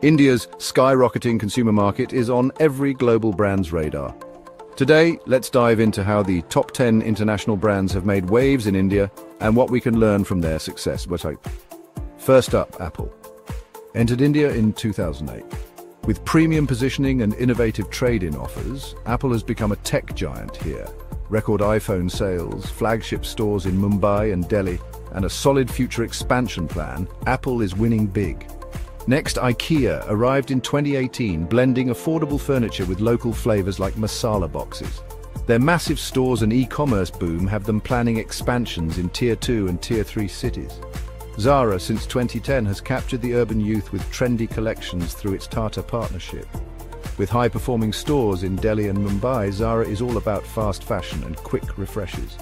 India's skyrocketing consumer market is on every global brand's radar. Today, let's dive into how the top 10 international brands have made waves in India and what we can learn from their success. First up, Apple. Entered India in 2008. With premium positioning and innovative trade-in offers, Apple has become a tech giant here. Record iPhone sales, flagship stores in Mumbai and Delhi, and a solid future expansion plan, Apple is winning big. Next, IKEA arrived in 2018, blending affordable furniture with local flavors like masala boxes. Their massive stores and e-commerce boom have them planning expansions in Tier 2 and Tier 3 cities. Zara, since 2010, has captured the urban youth with trendy collections through its Tata partnership. With high-performing stores in Delhi and Mumbai, Zara is all about fast fashion and quick refreshes.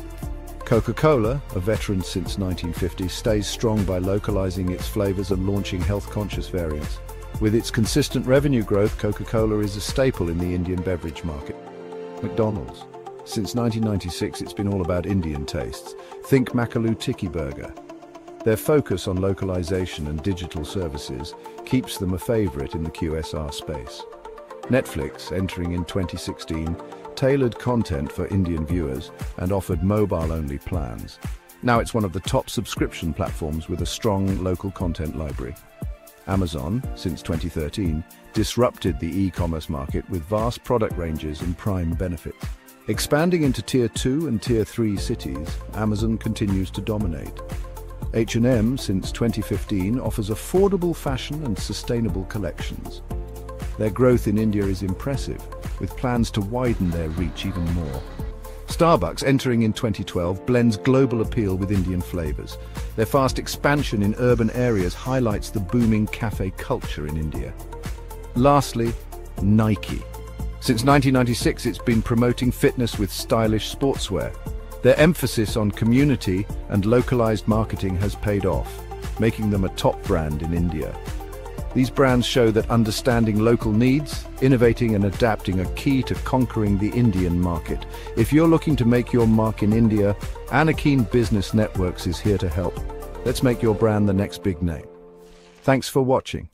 Coca-Cola, a veteran since 1950, stays strong by localizing its flavors and launching health-conscious variants. With its consistent revenue growth, Coca-Cola is a staple in the Indian beverage market. McDonald's. Since 1996, it's been all about Indian tastes. Think Makaloo Tikki Burger. Their focus on localization and digital services keeps them a favorite in the QSR space. Netflix, entering in 2016, tailored content for Indian viewers and offered mobile-only plans. Now it's one of the top subscription platforms with a strong local content library. Amazon, since 2013, disrupted the e-commerce market with vast product ranges and prime benefits. Expanding into Tier 2 and Tier 3 cities, Amazon continues to dominate. H&M, since 2015, offers affordable fashion and sustainable collections. Their growth in India is impressive, with plans to widen their reach even more. Starbucks, entering in 2012, blends global appeal with Indian flavors. Their fast expansion in urban areas highlights the booming cafe culture in India. Lastly, Nike. Since 1996, it's been promoting fitness with stylish sportswear. Their emphasis on community and localized marketing has paid off, making them a top brand in India. These brands show that understanding local needs, innovating and adapting are key to conquering the Indian market. If you're looking to make your mark in India, Anakeen Business Networks is here to help. Let's make your brand the next big name. Thanks for watching.